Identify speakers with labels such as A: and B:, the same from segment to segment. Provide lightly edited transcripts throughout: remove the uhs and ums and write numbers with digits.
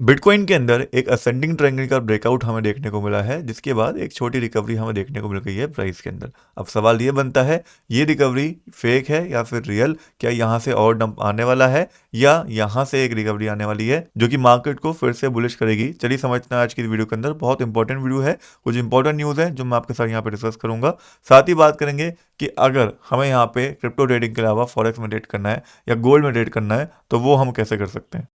A: Bitcoin के अंदर एक असेंडिंग ट्रायंगल का ब्रेकआउट हमें देखने को मिला है, जिसके बाद एक छोटी रिकवरी हमें देखने को मिल गई है प्राइस के अंदर। अब सवाल ये बनता है, ये रिकवरी फेक है या फिर रियल? क्या यहाँ से और डंप आने वाला है या यहाँ से एक रिकवरी आने वाली है जो कि मार्केट को फिर से बुलिश करेगी? चलिए समझते हैं आज की वीडियो के अंदर। बहुत इंपॉर्टेंट वीडियो है, कुछ इंपॉर्टेंट न्यूज़ है जो मैं आपके साथ यहाँ पे डिस्कस करूंगा। साथ ही बात करेंगे कि अगर हमें यहाँ पे क्रिप्टो ट्रेडिंग के अलावा फॉरेक्स में ट्रेड करना है या गोल्ड में ट्रेड करना है तो वो हम कैसे कर सकते हैं।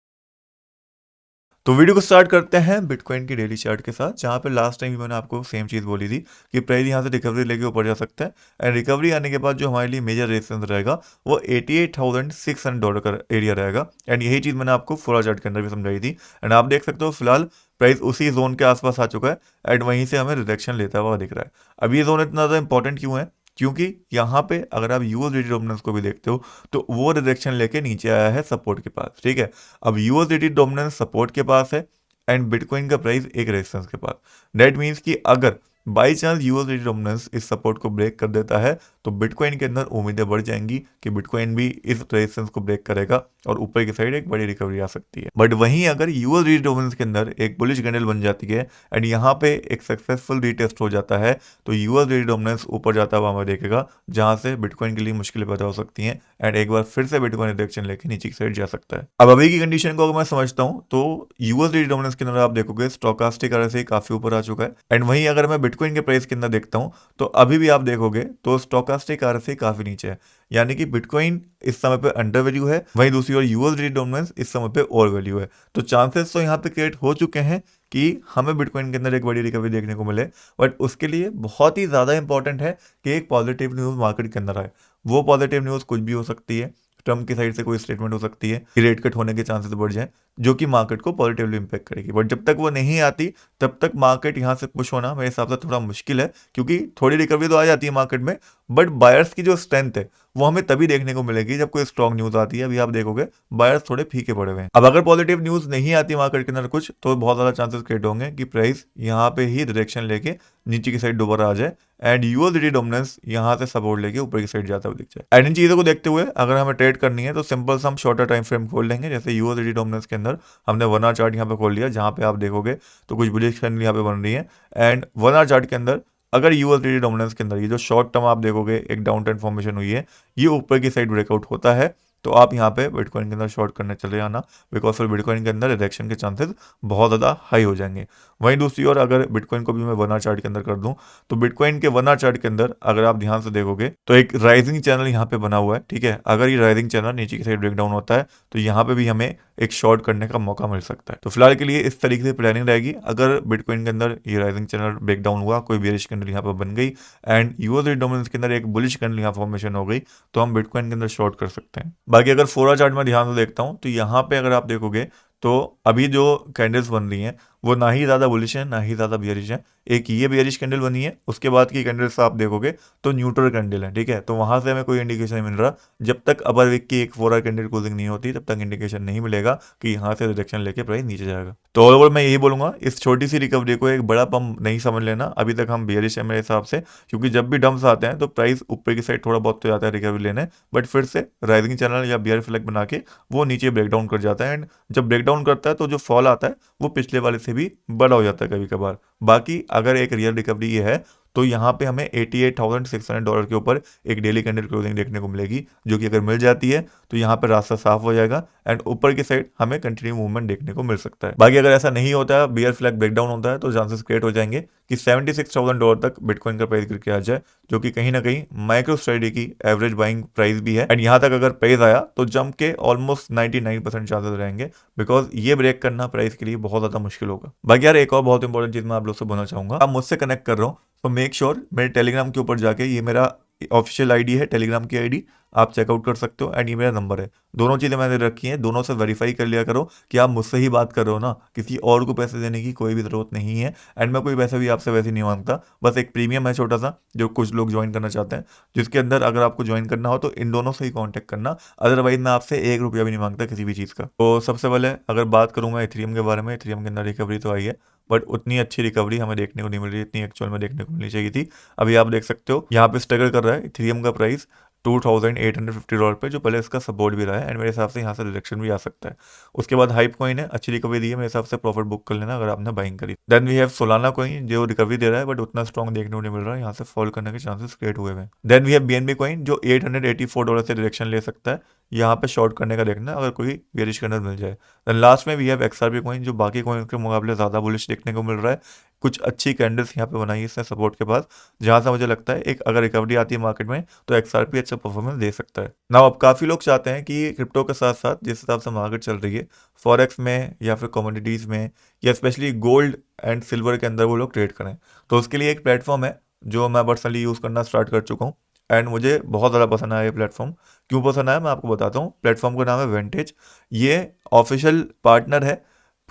A: तो वीडियो को स्टार्ट करते हैं बिटकॉइन की डेली चार्ट के साथ, जहां पे लास्ट टाइम भी मैंने आपको सेम चीज़ बोली थी कि प्राइस यहां से रिकवरी लेके ऊपर जा सकता है। एंड रिकवरी आने के बाद जो हमारे लिए मेजर रेजिस्टेंस रहेगा वो $88,600 का एरिया रहेगा। एंड यही चीज़ मैंने आपको फुल चार्ट के अंदर भी समझाई थी। एंड आप देख सकते हो फिलहाल प्राइस उसी जोन के आसपास आ चुका है एंड वहीं से हमें रिजेक्शन लेता हुआ दिख रहा है। अब ये जोन इतना ज़्यादा इंपॉर्टेंट क्यों है? क्योंकि यहाँ पे अगर आप यूएसडीटी डोमिनेंस को भी देखते हो तो वो रिजेक्शन लेके नीचे आया है सपोर्ट के पास। ठीक है, अब यूएसडीटी डोमिनेंस सपोर्ट के पास है एंड बिटकॉइन का प्राइस एक रेजिस्टेंस के पास। दैट मीन्स कि अगर बाई चांस यूएसडीटी डोमिनेंस इस सपोर्ट को ब्रेक कर देता है तो बिटकॉइन के अंदर उम्मीदें बढ़ जाएंगी कि बिटकॉइन भी इस रेजिस्टेंस को ब्रेक करेगा और ऊपर की साइड एक बड़ी रिकवरी आ सकती है। बट वहीं अगर यूएसडीटी डोमिनेंस के अंदर एक बुलिश कैंडल बन जाती है एंड यहाँ पे एक सक्सेसफुल रीटेस्ट हो जाता है तो यूएसडीटी डोमिनेंस ऊपर जाता हुआ हमें देखेगा, जहां से बिटकॉइन के लिए मुश्किलें पैदा हो सकती हैं एंड एक बार फिर से बिटकॉइन डायरेक्शन लेके नीचे की साइड जा सकता है। अब अभी की कंडीशन को अगर मैं समझता हूं तो यूएसडीटी डोमिनेंस के अंदर आप देखोगे स्टोकास्टिक एरर से काफी ऊपर आ चुका है। एंड वहीं अगर मैं बिटकॉइन के प्राइस के अंदर देखता हूं तो अभी भी आप देखोगे तो स्टोकास्टिक एरर से काफी नीचे है, यानी कि बिटकॉइन इस समय पे अंडर वैल्यू है, वहीं दूसरी ओर यूएसडीटी डोमिनेंस इस समय पे ओवर वैल्यू है। तो चांसेस तो यहाँ पे क्रिएट हो चुके हैं कि हमें बिटकॉइन के अंदर एक बड़ी रिकवरी देखने को मिले। बट उसके लिए बहुत ही ज़्यादा इंपॉर्टेंट है कि एक पॉजिटिव न्यूज़ मार्केट के अंदर आए। वो पॉजिटिव न्यूज़ कुछ भी हो सकती है, ट्रम्प की साइड से कोई स्टेटमेंट हो सकती है कि रेट कट होने के चांसेस बढ़ जाए, जो कि मार्केट को पॉजिटिवली इंपैक्ट करेगी। बट जब तक वो नहीं आती तब तक मार्केट यहाँ से पुश होना मेरे हिसाब से थोड़ा मुश्किल है, क्योंकि थोड़ी रिकवरी तो आ जाती है मार्केट में बट बायर्स की जो स्ट्रेंथ है वो हमें तभी देखने को मिलेगी जब कोई स्ट्रॉन्ग न्यूज आती है। अभी आप देखोगे बायर्स थोड़े फीके पड़े हुए हैं। अब अगर पॉजिटिव न्यूज नहीं आती मार्केट के अंदर कुछ तो बहुत ज्यादा चांसेस क्रिएट होंगे कि प्राइस यहाँ पे ही डायरेक्शन लेके नीचे की साइड दोबारा आ जाए एंड यूएसडीटी डोमिनेंस यहाँ से सपोर्ट लेके ऊपर की साइड जाता हुआ दिख जाए। एंड इन चीजों को देखते हुए अगर हमें ट्रेड करनी है तो सिंपल सा हम शॉर्टर टाइम फ्रेम खोल लेंगे। जैसे यूएसडीटी डोमिनेंस के अंदर हमने 1 आवर चार्ट यहाँ पे खोल लिया, जहाँ पे आप देखोगे तो कुछ बुलिश कैंडल यहाँ पे बन रही है। एंड 1 आवर चार्ट के अंदर अगर यूएसडीटी डोमिनेंस के अंदर ये जो शॉर्ट टर्म आप देखोगे एक डाउन ट्रेंड फॉर्मेशन हुई है, ये ऊपर की साइड ब्रेकआउट होता है तो आप यहाँ पे बिटकॉइन के अंदर शॉर्ट करने चले जाना, बिकॉज फिर बिटकॉइन के अंदर रिजेक्शन के चांसेस बहुत ज़्यादा हाई हो जाएंगे। वहीं दूसरी ओर अगर बिटकॉइन को भी मैं 1 आवर चार्ट के अंदर कर दूं तो बिटकॉइन के 1 आवर चार्ट के अंदर अगर आप ध्यान से देखोगे तो एक राइजिंग चैनल यहाँ पे बना हुआ है। ठीक है, अगर ये राइजिंग चैनल नीचे की साइड ब्रेक डाउन होता है तो यहाँ पे भी हमें एक शॉर्ट करने का मौका मिल सकता है। तो फिलहाल के लिए इस तरीके से प्लानिंग रहेगी। अगर बिटकॉइन के अंदर ये राइजिंग चैनल ब्रेक डाउन हुआ, कोई बेरिश कैंडल यहाँ पर बन गई एंड यूएसडी डोमिनेंस के अंदर एक बुलिश कैंडल यहाँ फॉर्मेशन हो गई तो हम बिटकॉइन के अंदर शॉर्ट कर सकते हैं। बाकी अगर 4 आवर चार्ट में ध्यान से देखता हूँ तो यहाँ पे अगर आप देखोगे तो अभी जो कैंडल्स बन रही हैं वो ना ही ज़्यादा बुलिश है ना ही ज़्यादा बियरिश है। एक ये बियरिश कैंडल बनी है, उसके बाद की कैंडल्स आप देखोगे तो न्यूट्रल कैंडल है। ठीक है, तो वहाँ से हमें कोई इंडिकेशन नहीं मिल रहा। जब तक अपर वीक की एक 4 आवर कैंडल क्लोजिंग नहीं होती तब तक इंडिकेशन नहीं मिलेगा कि यहाँ से रिजेक्शन लेके प्राइस नीचे जाएगा। तो ओवरऑल मैं यही बोलूंगा, इस छोटी सी रिकवरी को एक बड़ा पंप नहीं समझ लेना। अभी तक हम बियरिश है मेरे हिसाब से, क्योंकि जब भी डंप्स आते हैं तो प्राइस ऊपर की साइड थोड़ा बहुत तो जाता है रिकवरी लेने, बट फिर से राइजिंग चैनल या बियर फ्लैग बना के वो नीचे ब्रेकडाउन कर जाता है। एंड जब ब्रेकडाउन करता है तो जो फॉल आता है वो पिछले वाले से भी बड़ा हो जाता है कभी कभार। बाकी अगर एक रियल रिकवरी ये है तो यहाँ पे हमें $88,600 के ऊपर एक डेली कैंडल क्लोजिंग देखने को मिलेगी, जो कि अगर मिल जाती है तो यहाँ पर रास्ता साफ हो जाएगा एंड ऊपर की साइड हमें कंटिन्यू मूवमेंट देखने को मिल सकता है। बाकी अगर ऐसा नहीं होता है, बियर फ्लैग ब्रेकडाउन होता है, तो चांसेस क्रिएट हो जाएंगे कि $76,000 तक बिटकॉइन का प्राइस गिर के आ जाए, जो कि कहीं ना कहीं माइक्रो स्ट्रेटी की एवरेज बाइंग प्राइस भी है। एंड यहाँ तक अगर प्राइस आया तो जंप के ऑलमोस्ट 99% चांसेस रहेंगे, बिकॉज ये ब्रेक करना प्राइस के लिए बहुत ज़्यादा मुश्किल होगा। बाकी यार एक और बहुत इंपॉर्टेंट चीज़ मैं आप लोग से बोलना चाहूँगा, आप मुझसे कनेक्ट कर रहा हूँ तो मेक श्योर मेरे टेलीग्राम के ऊपर जाके, ये मेरा ऑफिशियल आईडी है टेलीग्राम की आईडी, आप चेकआउट कर सकते हो एंड ये मेरा नंबर है। दोनों चीज़ें मैंने रखी हैं, दोनों से वेरीफाई कर लिया करो कि आप मुझसे ही बात कर रहे हो ना, किसी और को पैसे देने की कोई भी ज़रूरत नहीं है। एंड मैं कोई पैसा भी आपसे वैसे नहीं मांगता, बस एक प्रीमियम है छोटा सा जो कुछ लोग ज्वाइन करना चाहते हैं, जिसके अंदर अगर आपको ज्वाइन करना हो तो इन दोनों से ही कॉन्टैक्ट करना। अदरवाइज मैं आपसे ₹1 भी नहीं मांगता किसी भी चीज़ का। तो सबसे पहले अगर बात करूँ मैं इथेरियम के बारे में, इथेरियम के अंदर रिकवरी तो आई है बट उतनी अच्छी रिकवरी हमें देखने को नहीं मिल रही, इतनी एक्चुअल में देखने को मिलनी चाहिए थी। अभी आप देख सकते हो यहाँ पे स्ट्रगल कर रहा है इथेरियम का प्राइस $2,850 पे, जो पहले इसका सपोर्ट भी रहा है, एंड मेरे हिसाब से यहाँ से रिजेक्शन भी आ सकता है। उसके बाद हाइप कॉइन है, अच्छी रिकवरी दी है, मेरे हिसाब से प्रॉफिट बुक कर लेना अगर आपने बाइंग करी। Then we have Solana coin, जो रिकवरी दे रहा है बट उतना स्ट्रॉन्ग देखने को नहीं मिल रहा है, यहाँ से फॉल करने के चांसेस क्रिएट हुए हैं। Then we have BNB coin, जो $884 से रिजेक्शन ले सकता है, यहाँ पे शॉर्ट करने का देखना अगर कोई बेरिश कैंडल मिल जाए। देन लास्ट में वी हैव XRP कॉइन, जो बाकी कॉइन के मुकाबले ज़्यादा बुलिश देखने को मिल रहा है। कुछ अच्छी कैंडल्स यहाँ पे बनाई है इसने सपोर्ट के पास, जहाँ से मुझे लगता है एक अगर रिकवरी आती है मार्केट में तो XRP अच्छा परफॉर्मेंस दे सकता है। नाउ अब काफ़ी लोग चाहते हैं कि क्रिप्टो के साथ साथ जिस हिसाब से मार्केट चल रही है, फॉरेक्स में या फिर कमोडिटीज़ में या स्पेशली गोल्ड एंड सिल्वर के अंदर वो लोग ट्रेड करें। तो उसके लिए एक प्लेटफॉर्म है जो मैं पर्सनली यूज़ करना स्टार्ट कर चुका हूँ, एंड मुझे बहुत ज़्यादा पसंद आया ये प्लेटफॉर्म। क्यों पसंद आया मैं आपको बताता हूँ। प्लेटफॉर्म का नाम है वेंटेज। ये ऑफिशियल पार्टनर है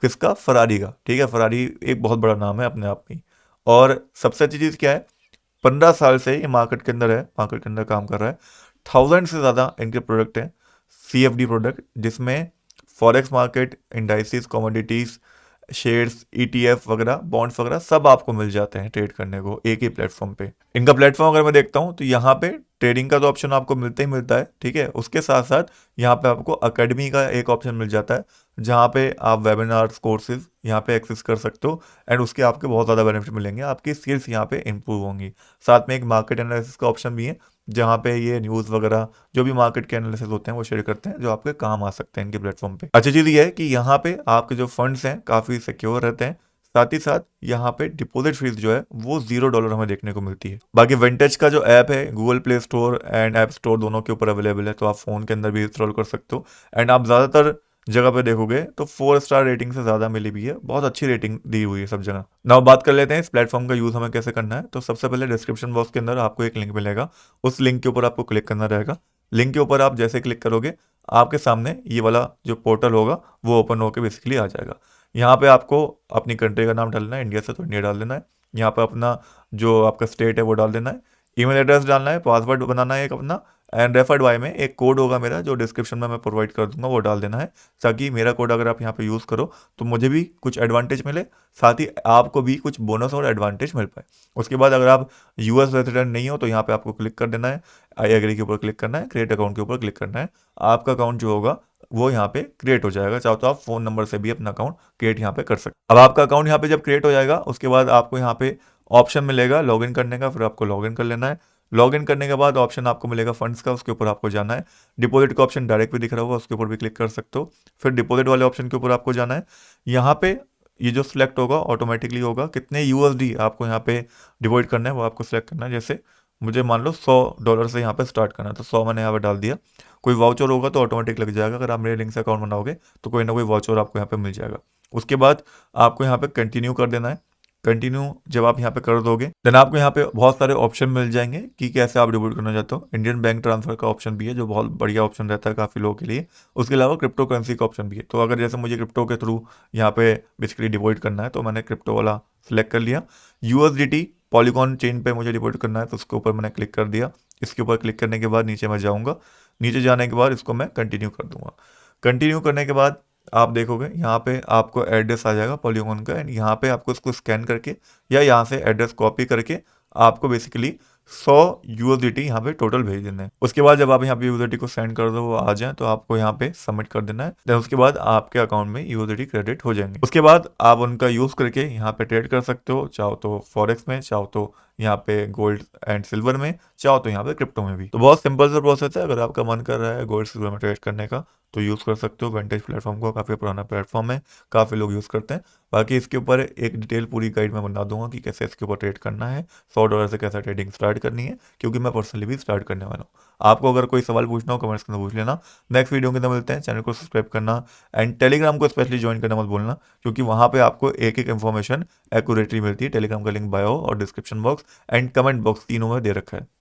A: किसका? फरारी का। ठीक है, फरारी एक बहुत बड़ा नाम है अपने आप में। और सबसे अच्छी चीज़ क्या है, 15 साल से ये मार्केट के अंदर है, मार्केट के अंदर काम कर रहा है। 1000 से ज़्यादा इनके प्रोडक्ट हैं, CFD प्रोडक्ट, जिसमें forex market, indices, commodities, shares, ETF वगैरह, बॉन्ड्स वगैरह सब आपको मिल जाते हैं ट्रेड करने को एक ही प्लेटफॉर्म पे। इनका प्लेटफॉर्म अगर मैं देखता हूँ तो यहाँ पे ट्रेडिंग का तो ऑप्शन आपको मिलता ही मिलता है, ठीक है। उसके साथ साथ यहाँ पे आपको अकेडमी का एक ऑप्शन मिल जाता है, जहाँ पे आप वेबिनार्स, कोर्सेज यहाँ पे एक्सेस कर सकते हो, एंड उसके आपके बहुत ज़्यादा बेनिफिट मिलेंगे, आपकी स्किल्स यहाँ पे इंप्रूव होंगी। साथ में एक मार्केट एनालिसिस का ऑप्शन भी है, जहाँ पे ये न्यूज़ वगैरह जो भी मार्केट के एनालिसिस होते हैं वो शेयर करते हैं, जो आपके काम आ सकते हैं इनके प्लेटफॉर्म पे। अच्छी चीज़ ये है कि यहाँ पे आपके जो फंड्स हैं काफ़ी सिक्योर रहते हैं। साथ ही साथ यहाँ पे डिपॉजिट फीस जो है वो $0 हमें देखने को मिलती है। बाकी विंटेज का जो ऐप है Google play store and app store दोनों के ऊपर अवेलेबल है, तो आप फ़ोन के अंदर भी इंस्टॉल कर सकते हो। एंड आप ज़्यादातर जगह पे देखोगे तो 4 स्टार रेटिंग से ज़्यादा मिली भी है, बहुत अच्छी रेटिंग दी हुई है सब जगह। नाउ बात कर लेते हैं इस प्लेटफॉर्म का यूज़ हमें कैसे करना है। तो सबसे पहले डिस्क्रिप्शन बॉक्स के अंदर आपको एक लिंक मिलेगा, उस लिंक के ऊपर आपको क्लिक करना रहेगा। लिंक के ऊपर आप जैसे क्लिक करोगे आपके सामने ये वाला जो पोर्टल होगा वो ओपन होकर बेसिकली आ जाएगा। यहाँ पे आपको अपनी कंट्री का नाम डालना है, इंडिया से तो इंडिया डाल देना है। यहाँ पे अपना जो आपका स्टेट है वो डाल देना है, ईमेल एड्रेस डालना है, पासवर्ड बनाना है एक अपना, एंड रेफर्ड बाय में एक कोड होगा मेरा जो डिस्क्रिप्शन में मैं प्रोवाइड कर दूंगा, वो डाल देना है, ताकि मेरा कोड अगर आप यहाँ पे यूज़ करो तो मुझे भी कुछ एडवांटेज मिले, साथ ही आपको भी कुछ बोनस और एडवांटेज मिल पाए। उसके बाद अगर आप US रेजिडेंट नहीं हो तो यहाँ पे आपको क्लिक कर देना है, आई एग्री के ऊपर क्लिक करना है, क्रिएट अकाउंट के ऊपर क्लिक करना है। आपका अकाउंट जो होगा वो यहाँ पे क्रिएट हो जाएगा। चाहो तो आप फ़ोन नंबर से भी अपना अकाउंट क्रिएट यहाँ पे कर सकते। अब आपका अकाउंट यहाँ पे जब क्रिएट हो जाएगा उसके बाद आपको यहाँ पे ऑप्शन मिलेगा लॉगिन करने का, फिर आपको लॉगिन कर लेना है। लॉगिन करने के बाद ऑप्शन आपको मिलेगा फंड्स का, उसके ऊपर आपको जाना है। डिपॉजिट का ऑप्शन डायरेक्ट भी दिख रहा होगा, उसके ऊपर भी क्लिक कर सकते हो। फिर डिपॉजिट वाले ऑप्शन के ऊपर आपको जाना है। यहाँ पे ये जो सिलेक्ट होगा ऑटोमेटिकली होगा, कितने USD आपको यहाँ पे डिपॉजिट करना है वो आपको सिलेक्ट करना है। जैसे मुझे मान लो $100 से यहाँ पे स्टार्ट करना है, तो 100 मैंने यहाँ पे डाल दिया। कोई वाउचर होगा तो ऑटोमेटिक लग जाएगा, अगर आप मेरे लिंक से अकाउंट बनाओगे तो कोई ना कोई वाउचर आपको यहाँ पे मिल जाएगा। उसके बाद आपको यहाँ पे कंटिन्यू कर देना है। कंटिन्यू जब आप यहाँ पे कर दोगे देन आपको यहाँ पे बहुत सारे ऑप्शन मिल जाएंगे कि कैसे आप डिपॉजिट करना चाहते हो। इंडियन बैंक ट्रांसफर का ऑप्शन भी है जो बहुत बढ़िया ऑप्शन रहता है काफ़ी लोगों के लिए। उसके अलावा क्रिप्टो करेंसी का ऑप्शन भी है, तो अगर जैसे मुझे क्रिप्टो के थ्रू यहाँ पे बेसिकली डिपॉजिट करना है तो मैंने क्रिप्टो वाला सिलेक्ट कर लिया। USDT पॉलीगॉन चेन पे मुझे डिपॉजिट करना है तो उसके ऊपर मैंने क्लिक कर दिया। इसके ऊपर क्लिक करने के बाद नीचे मैं जाऊँगा, नीचे जाने के बाद इसको मैं कंटिन्यू कर दूंगा। कंटिन्यू करने के बाद आप देखोगे यहाँ पे आपको एड्रेस आ जाएगा पॉलीगॉन का, एंड यहाँ पे आपको इसको स्कैन करके या यहाँ से एड्रेस कॉपी करके आपको बेसिकली 100 USDT यहाँ पे टोटल भेज देना है। उसके बाद जब आप यहाँ पे USDT को सेंड कर दो वो आ जाए तो आपको यहाँ पे सबमिट कर देना है। देन उसके बाद आपके अकाउंट में USDT क्रेडिट हो जाएंगे। उसके बाद आप उनका यूज़ करके यहाँ पे ट्रेड कर सकते हो, चाहो तो फॉरेक्स में, चाहो तो यहाँ पे गोल्ड एंड सिल्वर में, चाहो तो यहाँ पे क्रिप्टो में भी। तो बहुत सिंपल सा प्रोसेस है, अगर आपका मन कर रहा है गोल्ड सिल्वर में ट्रेड करने का तो यूज़ कर सकते हो। वेंटेज प्लेटफॉर्म को काफ़ी पुराना प्लेटफॉर्म है, काफ़ी लोग यूज़ करते हैं। बाकी इसके ऊपर एक डिटेल पूरी गाइड मैं बना दूंगा कि कैसे इसके ऊपर ट्रेड करना है, $100 से कैसे ट्रेडिंग स्टार्ट करनी है, क्योंकि मैं पर्सनली भी स्टार्ट करने वाला हूँ। आपको अगर कोई सवाल पूछना हो कमेंट्स के अंदर पूछ लेना। नेक्स्ट वीडियो के अंदर मिलते हैं। चैनल को सब्सक्राइब करना एंड टेलीग्राम को स्पेशली ज्वाइन करना मत भूलना, क्योंकि वहाँ पे आपको एक एक इन्फॉर्मेशन एक्यूरेटली मिलती है। टेलीग्राम का लिंक बायो और description box and comment box तीनों में दे रखा है।